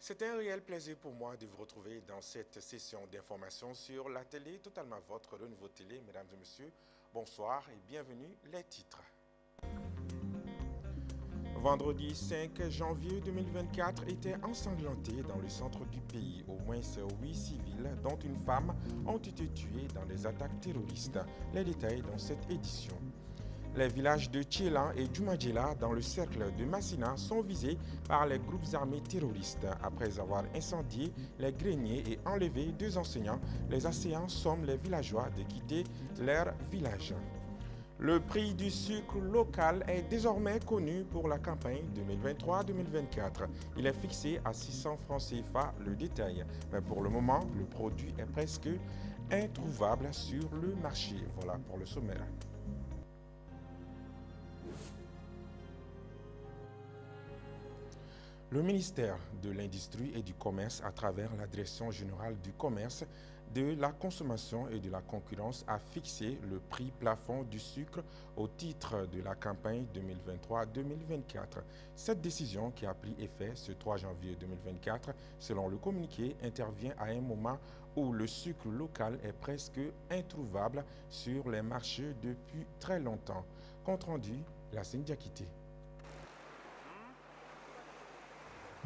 C'est un réel plaisir pour moi de vous retrouver dans cette session d'information sur la télé, totalement votre renouveau télé. Mesdames et messieurs, bonsoir et bienvenue, les titres. Vendredi 5 janvier 2024 était ensanglanté dans le centre du pays. Au moins 8 civils, dont une femme, ont été tués dans des attaques terroristes. Les détails dans cette édition. Les villages de Tchélan et Djumadjela dans le cercle de Massina sont visés par les groupes armés terroristes. Après avoir incendié les greniers et enlevé 2 enseignants, les assaillants somment les villageois de quitter leur village. Le prix du sucre local est désormais connu pour la campagne 2023-2024. Il est fixé à 600 francs CFA le détail. Mais pour le moment, le produit est presque introuvable sur le marché. Voilà pour le sommaire. Le ministère de l'Industrie et du Commerce, à travers la Direction générale du commerce, de la consommation et de la concurrence, a fixé le prix plafond du sucre au titre de la campagne 2023-2024. Cette décision, qui a pris effet ce 3 janvier 2024, selon le communiqué, intervient à un moment où le sucre local est presque introuvable sur les marchés depuis très longtemps. Compte rendu, la Diakité.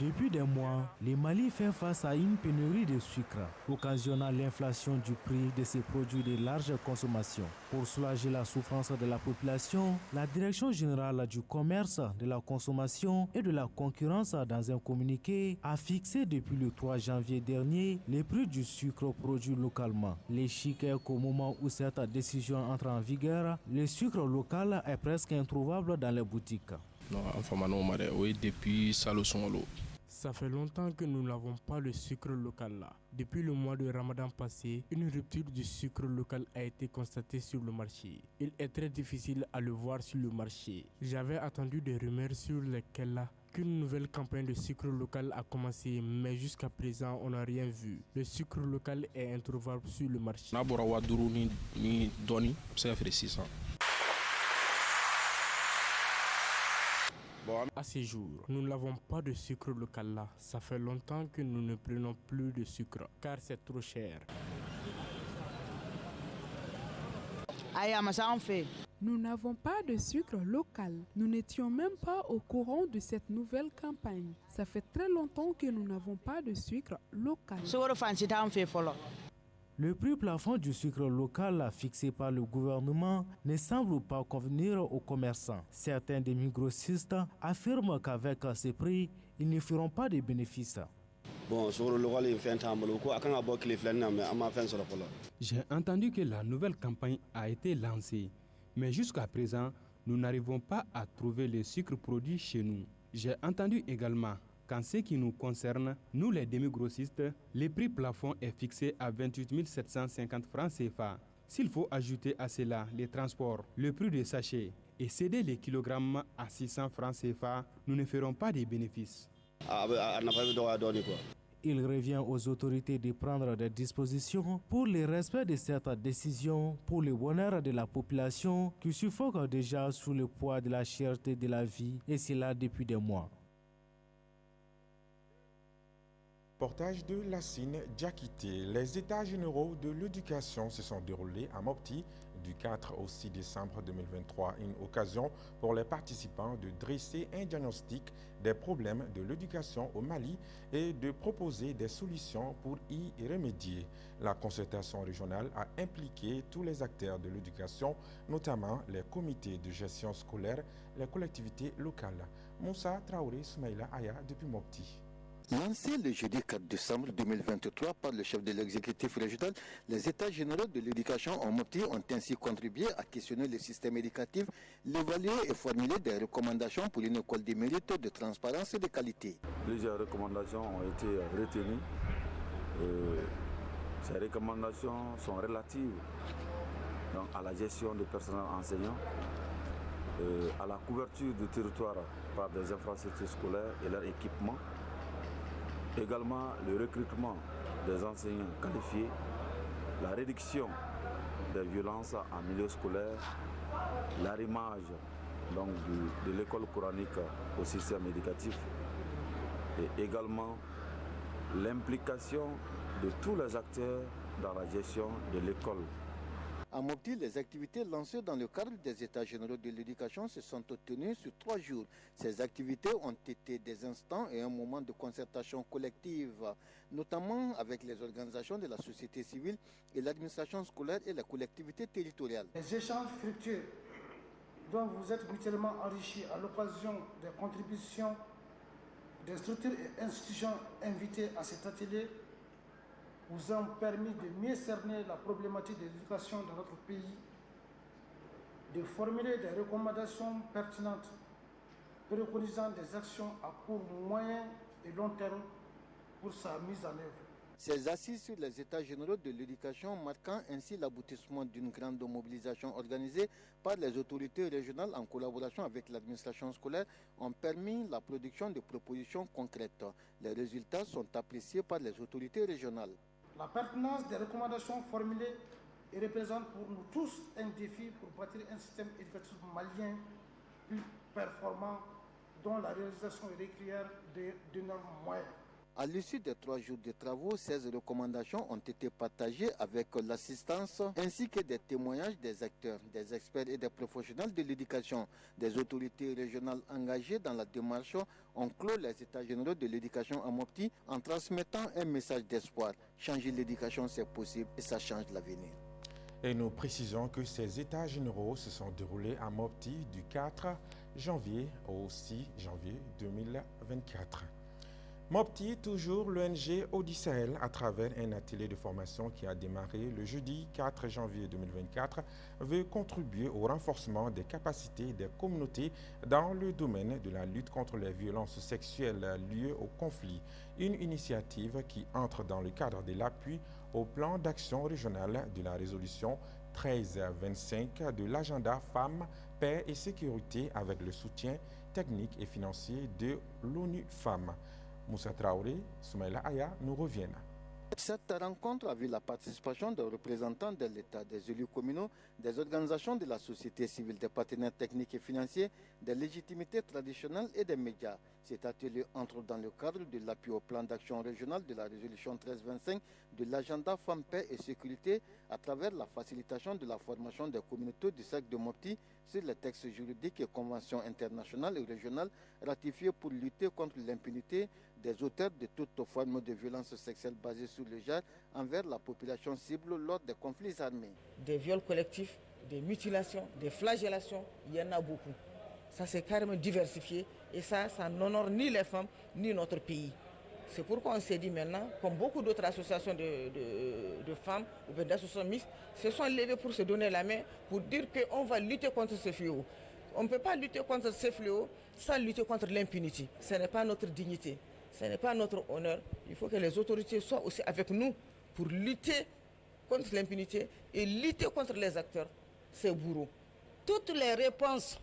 Depuis des mois, le Mali fait face à une pénurie de sucre, occasionnant l'inflation du prix de ces produits de large consommation. Pour soulager la souffrance de la population, la Direction générale du commerce, de la consommation et de la concurrence, dans un communiqué, a fixé depuis le 3 janvier dernier les prix du sucre produit localement. Les chiffres est qu'au moment où cette décision entre en vigueur, le sucre local est presque introuvable dans les boutiques. Oui, depuis Salosongolo. Ça fait longtemps que nous n'avons pas le sucre local là. Depuis le mois de Ramadan passé, une rupture du sucre local a été constatée sur le marché. Il est très difficile à le voir sur le marché. J'avais attendu des rumeurs sur lesquelles qu'une nouvelle campagne de sucre local a commencé, mais jusqu'à présent, on n'a rien vu. Le sucre local est introuvable sur le marché. À ce jour, nous n'avons pas de sucre local là. Ça fait longtemps que nous ne prenons plus de sucre, car c'est trop cher. Nous n'avons pas de sucre local. Nous n'étions même pas au courant de cette nouvelle campagne. Ça fait très longtemps que nous n'avons pas de sucre local. Le prix plafond du sucre local fixé par le gouvernement ne semble pas convenir aux commerçants. Certains demi-grossistes affirment qu'avec ces prix, ils ne feront pas de bénéfices. J'ai entendu que la nouvelle campagne a été lancée, mais jusqu'à présent, nous n'arrivons pas à trouver le sucre produit chez nous. J'ai entendu également qu'en ce qui nous concerne, nous les demi-grossistes, le prix plafond est fixé à 28 750 francs CFA. S'il faut ajouter à cela les transports, le prix des sachets et céder les kilogrammes à 600 francs CFA, nous ne ferons pas de bénéfices. Il revient aux autorités de prendre des dispositions pour le respect de cette décision, pour le bonheur de la population qui suffoque déjà sous le poids de la cherté de la vie, et cela depuis des mois. Reportage de Lassine Diakité. Les états généraux de l'éducation se sont déroulés à Mopti du 4 au 6 décembre 2023. Une occasion pour les participants de dresser un diagnostic des problèmes de l'éducation au Mali et de proposer des solutions pour y remédier. La concertation régionale a impliqué tous les acteurs de l'éducation, notamment les comités de gestion scolaire, les collectivités locales. Moussa Traoré Soumaïla Aya depuis Mopti. Lancé le jeudi 4 décembre 2023 par le chef de l'exécutif régional, les états généraux de l'éducation en Mopti ont ainsi contribué à questionner le système éducatif, l'évaluer et formuler des recommandations pour une école de mérite, de transparence et de qualité. Plusieurs recommandations ont été retenues. Ces recommandations sont relatives donc, à la gestion du personnel enseignant, à la couverture du territoire par des infrastructures scolaires et leur équipement. Également le recrutement des enseignants qualifiés, la réduction des violences en milieu scolaire, l'arrimage de l'école coranique au système éducatif et également l'implication de tous les acteurs dans la gestion de l'école. À Mopti, les activités lancées dans le cadre des États généraux de l'éducation se sont tenues sur 3 jours. Ces activités ont été des instants et un moment de concertation collective, notamment avec les organisations de la société civile et l'administration scolaire et la collectivité territoriale. Les échanges fructueux dont vous êtes mutuellement enrichis à l'occasion des contributions des structures et institutions invitées à cet atelier vous ont permis de mieux cerner la problématique de l'éducation dans notre pays, de formuler des recommandations pertinentes préconisant des actions à court, moyen et long terme pour sa mise en œuvre. Ces assises sur les États généraux de l'éducation marquant ainsi l'aboutissement d'une grande mobilisation organisée par les autorités régionales en collaboration avec l'administration scolaire ont permis la production de propositions concrètes. Les résultats sont appréciés par les autorités régionales. La pertinence des recommandations formulées représente pour nous tous un défi pour bâtir un système éducatif malien plus performant dont la réalisation requiert d'énormes moyens. À l'issue des 3 jours de travaux, 16 recommandations ont été partagées avec l'assistance ainsi que des témoignages des acteurs, des experts et des professionnels de l'éducation. Des autorités régionales engagées dans la démarche ont clos les États généraux de l'éducation à Mopti en transmettant un message d'espoir. Changer l'éducation, c'est possible et ça change l'avenir. Et nous précisons que ces États généraux se sont déroulés à Mopti du 4 janvier au 6 janvier 2024. Mopti, toujours l'ONG Odysseel, à travers un atelier de formation qui a démarré le jeudi 4 janvier 2024, veut contribuer au renforcement des capacités des communautés dans le domaine de la lutte contre les violences sexuelles liées au conflit. Une initiative qui entre dans le cadre de l'appui au plan d'action régional de la résolution 1325 de l'agenda Femmes, Paix et Sécurité avec le soutien technique et financier de l'ONU Femmes. Moussa Traoré, Soumaïla Aya nous reviennent. Cette rencontre a vu la participation de représentants de l'État, des élus communaux, des organisations de la société civile, des partenaires techniques et financiers, des légitimités traditionnelles et des médias. Cet atelier entre dans le cadre de l'appui au plan d'action régional de la résolution 1325 de l'agenda Femmes, Paix et Sécurité à travers la facilitation de la formation des communautés du cercle de Mopti sur les textes juridiques et conventions internationales et régionales ratifiées pour lutter contre l'impunité des auteurs de toute forme de violence sexuelle basée sur le genre envers la population cible lors des conflits armés. Des viols collectifs, des mutilations, des flagellations, il y en a beaucoup. Ça c'est carrément diversifié et ça n'honore ni les femmes ni notre pays. C'est pourquoi on s'est dit maintenant, comme beaucoup d'autres associations de femmes ou d'associations mixtes, se sont levées pour se donner la main, pour dire qu'on va lutter contre ce fléau. On ne peut pas lutter contre ce fléau sans lutter contre l'impunité. Ce n'est pas notre dignité, ce n'est pas notre honneur. Il faut que les autorités soient aussi avec nous pour lutter contre l'impunité et lutter contre les acteurs, ces bourreaux. Toutes les réponses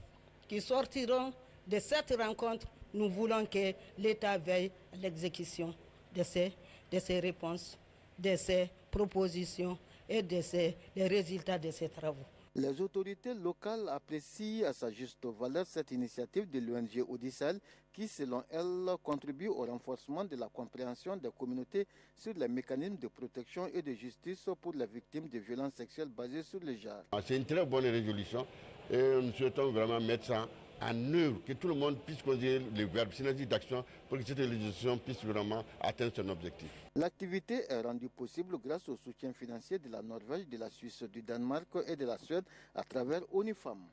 qui sortiront de cette rencontre, nous voulons que l'État veille à l'exécution de ces réponses, de ces propositions et des résultats de ces travaux. Les autorités locales apprécient à sa juste valeur cette initiative de l'ONG Odysseel qui, selon elle, contribue au renforcement de la compréhension des communautés sur les mécanismes de protection et de justice pour les victimes de violences sexuelles basées sur le genre. C'est une très bonne résolution et nous souhaitons vraiment mettre ça en œuvre, que tout le monde puisse conduire les verbes synergie d'action pour que cette résolution puisse vraiment atteindre son objectif. L'activité est rendue possible grâce au soutien financier de la Norvège, de la Suisse, du Danemark et de la Suède à travers ONU Femmes.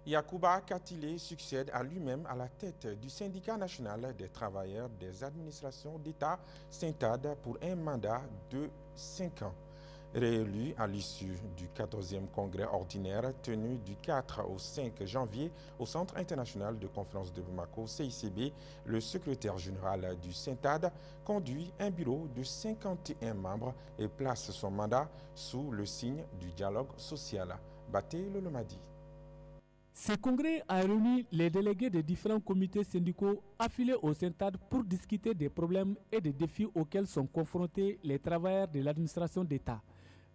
Yacouba Katile succède à lui-même à la tête du syndicat national des travailleurs des administrations d'État Syntad pour un mandat de 5 ans. Réélu à l'issue du 14e congrès ordinaire tenu du 4 au 5 janvier au Centre international de conférence de Bamako, CICB, le secrétaire général du Syntad conduit un bureau de 51 membres et place son mandat sous le signe du dialogue social. Baté Lolomadi. Ce congrès a réuni les délégués des différents comités syndicaux affiliés au Syntad pour discuter des problèmes et des défis auxquels sont confrontés les travailleurs de l'administration d'État,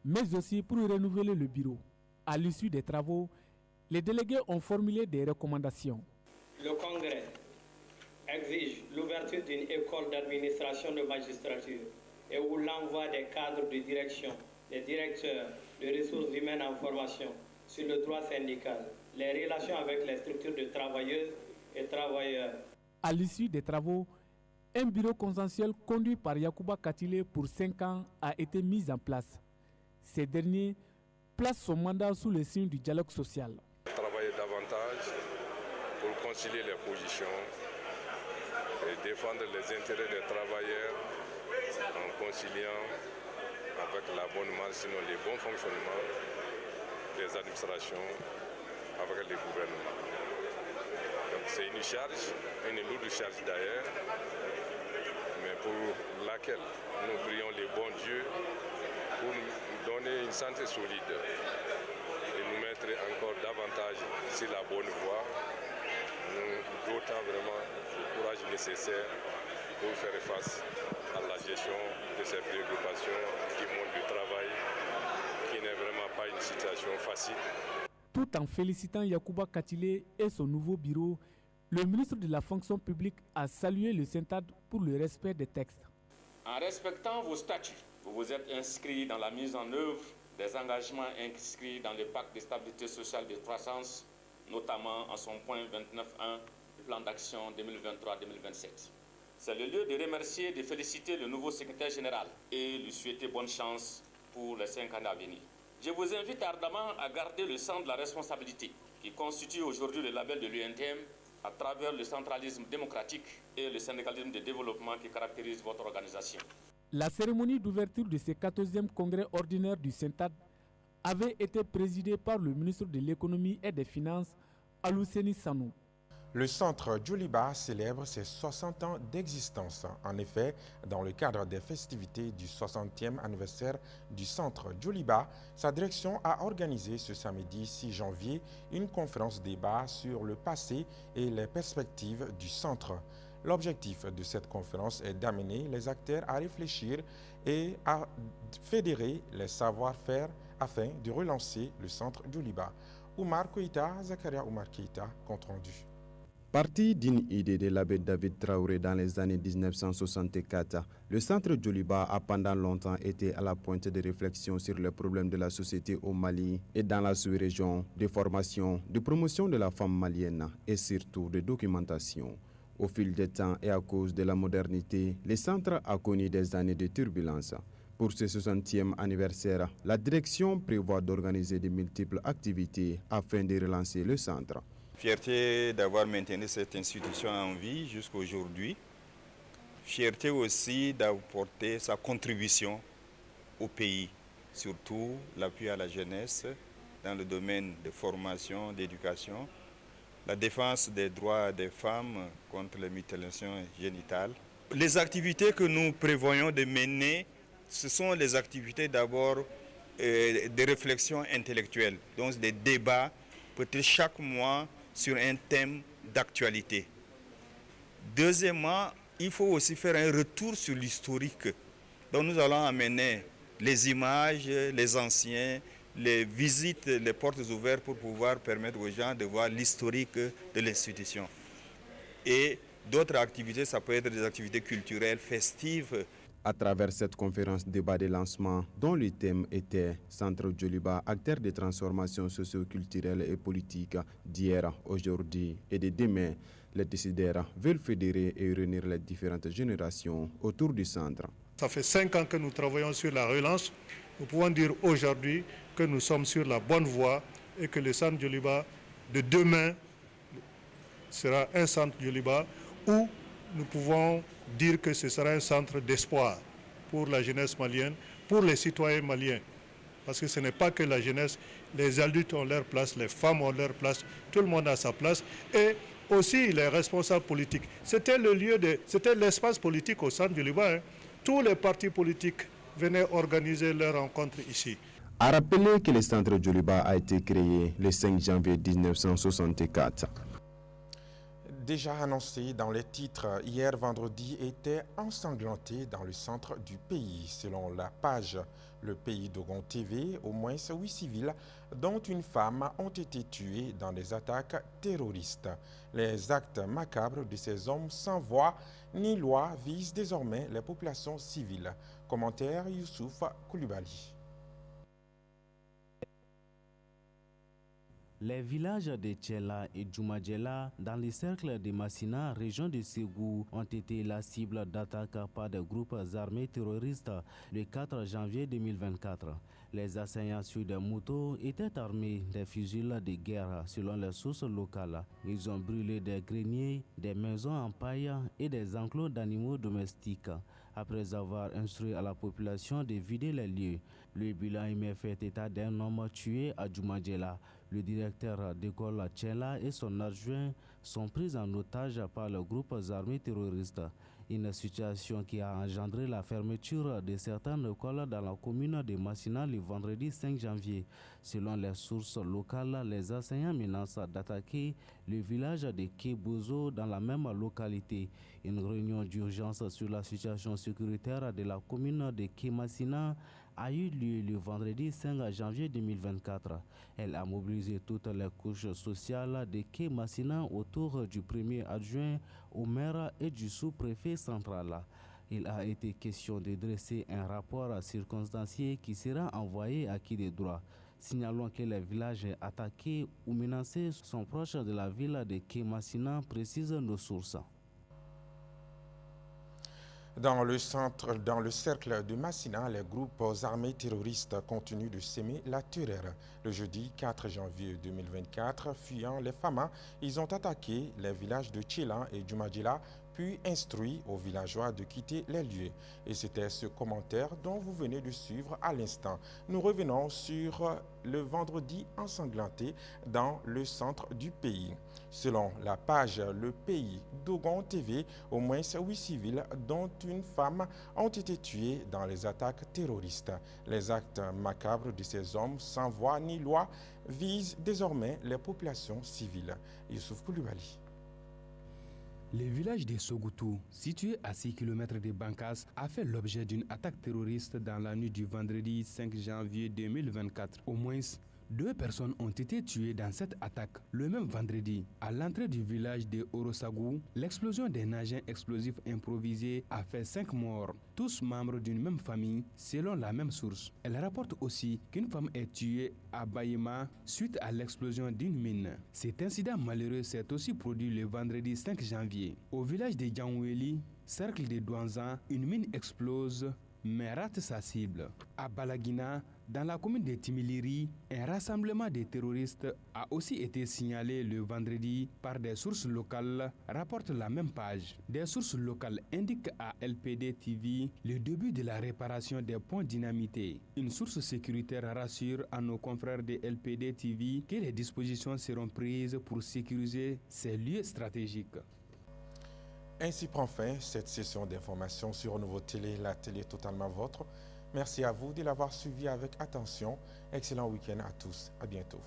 mais aussi pour renouveler le bureau. À l'issue des travaux, les délégués ont formulé des recommandations. Le congrès exige l'ouverture d'une école d'administration de magistrature et où l'envoi des cadres de direction, des directeurs de ressources humaines en formation sur le droit syndical, les relations avec les structures de travailleuses et travailleurs. À l'issue des travaux, un bureau consensuel conduit par Yacouba Katile pour 5 ans a été mis en place. Ces derniers placent son mandat sous le signe du dialogue social. Travailler davantage pour concilier les positions et défendre les intérêts des travailleurs en conciliant avec la bonne marche, sinon les bons fonctionnements des administrations avec les gouvernements. Donc c'est une charge, une lourde charge d'ailleurs, mais pour laquelle nous prions les bons dieux pour nous donner une santé solide et nous mettre encore davantage sur la bonne voie, nous dotons vraiment le courage nécessaire pour faire face à la gestion de ces préoccupations du monde du travail, qui n'est vraiment pas une situation facile. Tout en félicitant Yacouba Katile et son nouveau bureau, le ministre de la fonction publique a salué le Syntad pour le respect des textes. En respectant vos statuts, vous vous êtes inscrits dans la mise en œuvre des engagements inscrits dans le pacte de stabilité sociale de croissance, notamment en son point 29.1 du plan d'action 2023-2027. C'est le lieu de remercier et de féliciter le nouveau secrétaire général et lui souhaiter bonne chance pour les 5 ans à venir. Je vous invite ardemment à garder le sens de la responsabilité qui constitue aujourd'hui le label de l'UNTM à travers le centralisme démocratique et le syndicalisme de développement qui caractérise votre organisation. La cérémonie d'ouverture de ce 14e congrès ordinaire du Syntad avait été présidée par le ministre de l'économie et des finances, Alouseni Sanou. Le centre Djoliba célèbre ses 60 ans d'existence. En effet, dans le cadre des festivités du 60e anniversaire du centre Djoliba, sa direction a organisé ce samedi 6 janvier une conférence débat sur le passé et les perspectives du centre. L'objectif de cette conférence est d'amener les acteurs à réfléchir et à fédérer les savoir-faire afin de relancer le centre Djoliba. Oumar Koïta, Zakaria Oumar Keïta, compte rendu. Parti d'une idée de l'abbé David Traoré dans les années 1964, le centre Djoliba a pendant longtemps été à la pointe de réflexion sur les problèmes de la société au Mali et dans la sous-région, de formation, de promotion de la femme malienne et surtout de documentation. Au fil du temps et à cause de la modernité, le centre a connu des années de turbulence. Pour ce 60e anniversaire, la direction prévoit d'organiser de multiples activités afin de relancer le centre. Fierté d'avoir maintenu cette institution en vie jusqu'à aujourd'hui. Fierté aussi d'apporter sa contribution au pays, surtout l'appui à la jeunesse dans le domaine de formation, d'éducation, la défense des droits des femmes contre les mutilations génitales. Les activités que nous prévoyons de mener, ce sont les activités d'abord de réflexion intellectuelle, donc des débats, peut-être chaque mois, sur un thème d'actualité. Deuxièmement, il faut aussi faire un retour sur l'historique. Donc nous allons amener les images, les anciens, les visites, les portes ouvertes pour pouvoir permettre aux gens de voir l'historique de l'institution. Et d'autres activités, ça peut être des activités culturelles, festives. À travers cette conférence débat de lancement, dont le thème était Centre Djoliba, acteur de transformation socio-culturelle et politique d'hier, aujourd'hui et de demain, les décideurs veulent fédérer et réunir les différentes générations autour du centre. Ça fait 5 ans que nous travaillons sur la relance. Nous pouvons dire aujourd'hui que nous sommes sur la bonne voie et que le centre Djoliba de demain sera un centre Djoliba où nous pouvons dire que ce sera un centre d'espoir pour la jeunesse malienne, pour les citoyens maliens. Parce que ce n'est pas que la jeunesse, les adultes ont leur place, les femmes ont leur place, tout le monde a sa place. Et aussi les responsables politiques. C'était l'espace politique au centre du Liban. Tous les partis politiques venaient organiser leurs rencontres ici. À rappeler que le centre Djoliba a été créé le 5 janvier 1964. Déjà annoncé dans les titres, hier vendredi était ensanglanté dans le centre du pays. Selon la page Le Pays Dogon TV, au moins 8 civils, dont une femme, ont été tués dans des attaques terroristes. Les actes macabres de ces hommes sans voix ni loi visent désormais les populations civiles. Commentaire Youssouf Koulibaly. Les villages de Tchela et Djoumadjela, dans les cercles de Massina, région de Ségou, ont été la cible d'attaques par des groupes armés terroristes le 4 janvier 2024. Les assaillants sur des motos étaient armés des fusils de guerre selon les sources locales. Ils ont brûlé des greniers, des maisons en paille et des enclos d'animaux domestiques. Après avoir instruit à la population de vider les lieux, le bilan humain fait état d'un homme tué à Djoumadjela. Le directeur d'école Tchela et son adjoint sont pris en otage par les groupes armés terroristes. Une situation qui a engendré la fermeture de certaines écoles dans la commune de Massina le vendredi 5 janvier. Selon les sources locales, les assaillants menacent d'attaquer le village de Kebozo dans la même localité. Une réunion d'urgence sur la situation sécuritaire de la commune de Kemassina a eu lieu le vendredi 5 janvier 2024. Elle a mobilisé toutes les couches sociales de Kemassina autour du premier adjoint au maire et du sous-préfet central. Il a été question de dresser un rapport circonstancié qui sera envoyé à qui de droit. Signalons que les villages attaqués ou menacés sont proches de la ville de Kemassina, précisent nos sources. Dans le cercle de Massina, les groupes armés terroristes continuent de semer la terreur. Le jeudi 4 janvier 2024, fuyant les Famas, ils ont attaqué les villages de Tchela et Djoumadjela, puis instruit aux villageois de quitter les lieux. Et c'était ce commentaire dont vous venez de suivre à l'instant. Nous revenons sur le vendredi ensanglanté dans le centre du pays. Selon la page Le Pays Dogon TV, au moins 8 civils, dont une femme, ont été tués dans les attaques terroristes. Les actes macabres de ces hommes sans voix ni loi visent désormais les populations civiles. Youssouf Koulibaly. Le village de Sogoutou, situé à 6 km de Bankas, a fait l'objet d'une attaque terroriste dans la nuit du vendredi 5 janvier 2024. Au moins 2 personnes ont été tuées dans cette attaque. Le même vendredi, à l'entrée du village de Orosagou, l'explosion d'un agent explosif improvisé a fait 5 morts, tous membres d'une même famille, selon la même source. Elle rapporte aussi qu'une femme est tuée à Bayema suite à l'explosion d'une mine. Cet incident malheureux s'est aussi produit le vendredi 5 janvier. Au village de Djanoueli, cercle de Douanzan, une mine explose mais rate sa cible. À Balagina, dans la commune de Timiliri, un rassemblement de terroristes a aussi été signalé le vendredi par des sources locales, rapporte la même page. Des sources locales indiquent à LPD TV le début de la réparation des ponts dynamités. Une source sécuritaire rassure à nos confrères de LPD TV que les dispositions seront prises pour sécuriser ces lieux stratégiques. Ainsi prend fin cette session d'information sur Nouveau Télé, la télé totalement vôtre. Merci à vous de l'avoir suivi avec attention. Excellent week-end à tous. À bientôt.